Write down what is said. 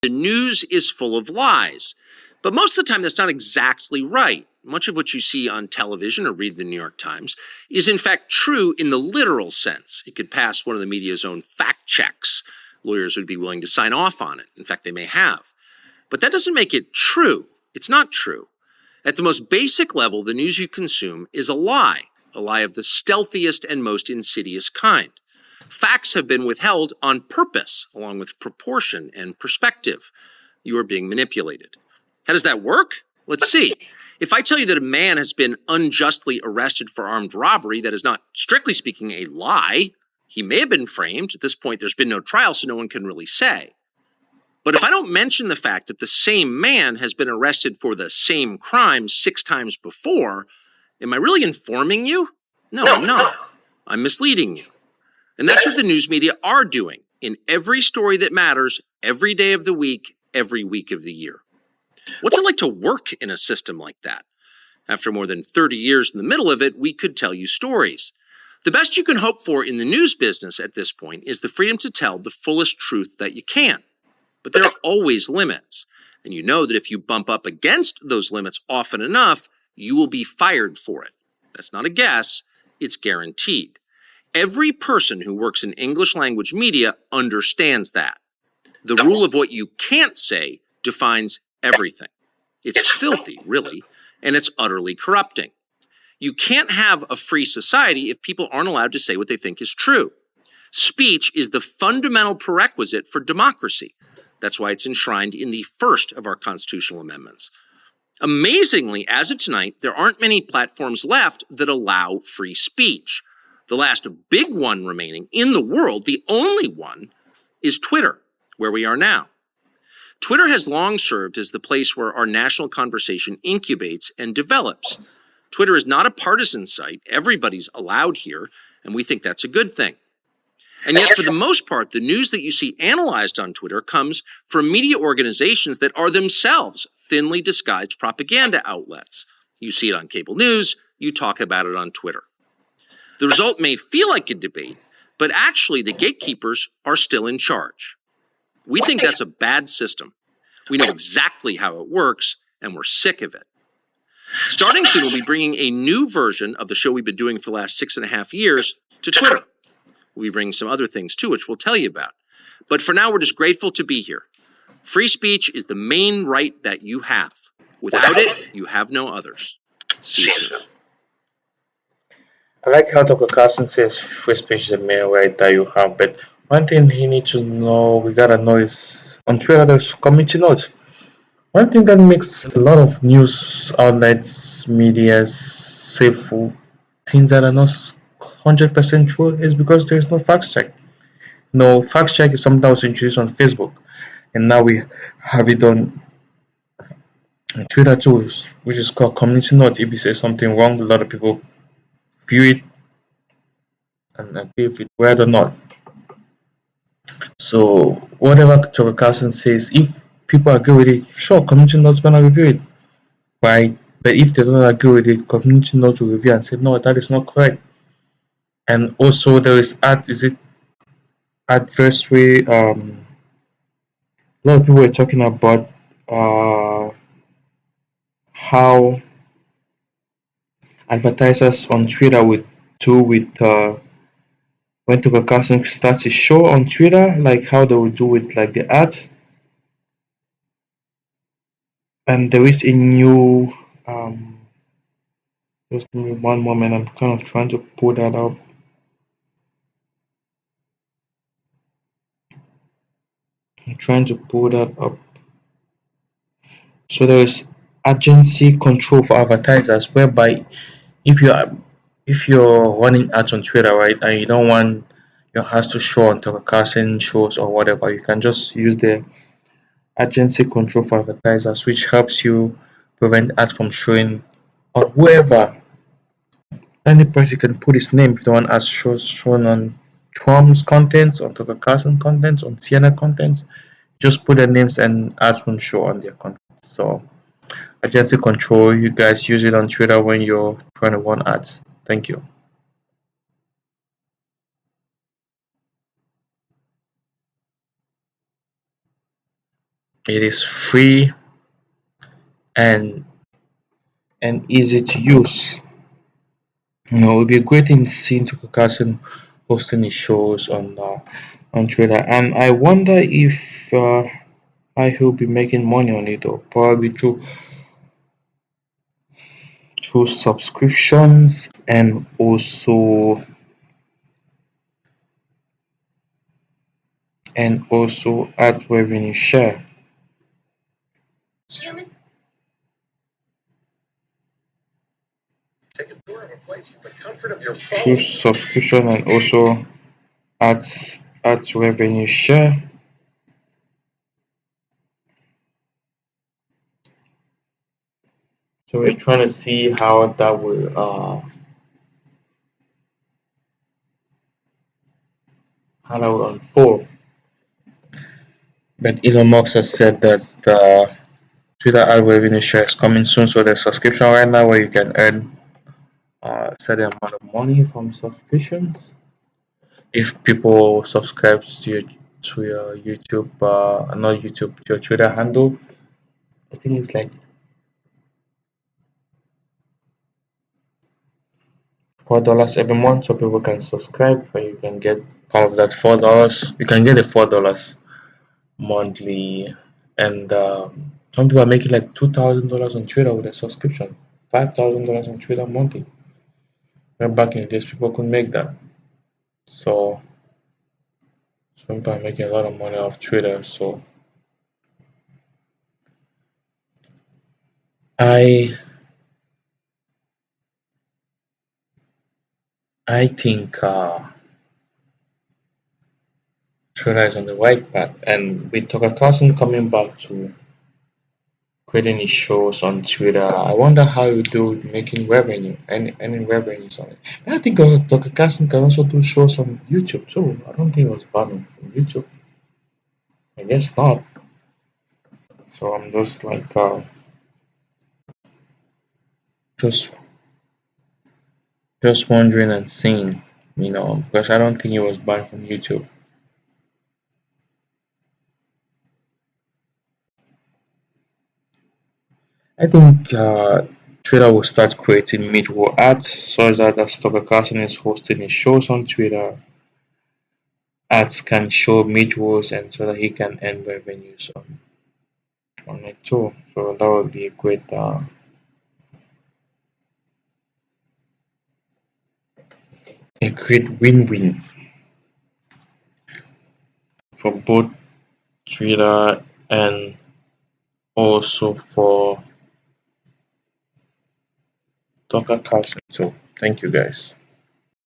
The news is full of lies. But most of the time, that's not exactly right. Much of what you see on television or read the New York Times is in fact true in the literal sense. It could pass one of the media's own fact checks. Lawyers would be willing to sign off on it. In fact, they may have. But that doesn't make it true. It's not true. At the most basic level, the news you consume is a lie of the stealthiest and most insidious kind. Facts have been withheld on purpose, along with proportion and perspective. You are being manipulated. How does that work? Let's see. If I tell you that a man has been unjustly arrested for armed robbery, that is not, strictly speaking, a lie. He may have been framed. At this point, there's been no trial, so no one can really say. But if I don't mention the fact that the same man has been arrested for the same crime 6 times before, am I really informing you? No, I'm not. I'm misleading you. And that's what the news media are doing in every story that matters, every day of the week, every week of the year. What's it like to work in a system like that? After more than 30 years in the middle of it, we could tell you stories. The best you can hope for in the news business at this point is the freedom to tell the fullest truth that you can. But there are always limits. And you know that if you bump up against those limits often enough, you will be fired for it. That's not a guess, it's guaranteed. Every person who works in English language media understands that. The rule of what you can't say defines everything. It's filthy, really, and it's utterly corrupting. You can't have a free society if people aren't allowed to say what they think is true. Speech is the fundamental prerequisite for democracy. That's why it's enshrined in the first of our constitutional amendments. Amazingly, as of tonight, there aren't many platforms left that allow free speech. The last big one remaining in the world, the only one, is Twitter, where we are now. Twitter has long served as the place where our national conversation incubates and develops. Twitter is not a partisan site. Everybody's allowed here, and we think that's a good thing. And yet, for the most part, the news that you see analyzed on Twitter comes from media organizations that are themselves thinly disguised propaganda outlets. You see it on cable news, you talk about it on Twitter. The result may feel like a debate, but actually the gatekeepers are still in charge. We think that's a bad system. We know exactly how it works, and we're sick of it. Starting soon, we'll be bringing a new version of the show we've been doing for the last 6.5 years to Twitter. We'll be bringing some other things too, which we'll tell you about. But for now, we're just grateful to be here. Free speech is the main right that you have. Without it, you have no others. See you soon. I like how Dr. Carlson says free speech is the main right that you have, but one thing we gotta know is on Twitter there's community notes. One thing that makes a lot of news outlets, medias say things that are not 100% true is because there's no fact check. No, fact check is something that was introduced on Facebook, and now we have it on Twitter too, which is called community note. If you say something wrong, a lot of people view it and agree if it's right or not. So whatever Dr. Carlson says, if people agree with it, sure, community note's gonna review it, right? But if they don't agree with it, community note will review and say, no, that is not correct. And also there is adversary. A lot of people were talking about how advertisers on Twitter would do with when Tucker Carlson starts his show on Twitter, like how they would do with like the ads. And there is a new just give me one moment, I'm kind of trying to pull that up. I'm trying to pull that up. So there is agency control for advertisers, whereby if you're running ads on Twitter, right, and you don't want your ads to show on Tucker Carlson shows or whatever, you can just use the agency control for advertisers, which helps you prevent ads from showing on whoever. Any person can put his name if you want ads shown on Trump's contents, on Tucker Carlson contents, on CNN contents. Just put their names and ads won't show on their content. So agency control, you guys use it on Twitter when you're trying to run ads. Thank you. It is free and easy to use. It would be a great thing seeing Tucker Carlson hosting his shows on Twitter, and I wonder if I will be making money on it, or probably through subscriptions and also ad revenue share. Through subscription and also ads revenue share. So we're trying to see how that will unfold. But Elon Musk has said that Twitter ad revenue share is coming soon. So there's subscription right now where you can earn a certain amount of money from subscriptions. If people subscribe to your YouTube, not YouTube, to your Twitter handle, I think it's like $4 every month, so people can subscribe, and you can get part of that $4. You can get the $4 monthly, and some people are making like $2,000 on Twitter with a subscription, $5,000 on Twitter monthly. And back in the days, people could make that. So some people are making a lot of money off Twitter. So I I think Twitter is on the right path, and with Tucker Carlson coming back to creating his shows on Twitter, I wonder how you do with making revenue, any revenues on it. And I think Tucker Carlson can also do shows on YouTube too. I don't think it was banned from YouTube. I guess not. So I'm just like just just wondering and seeing, because I don't think it was banned from YouTube. I think Twitter will start creating mid-roll ads such that as Tucker Carlson is hosting his shows on Twitter, ads can show mid-rolls and so that he can earn revenues on it too. So that would be a great win-win for both Twitter and also for Tucker Carlson too. Thank you guys.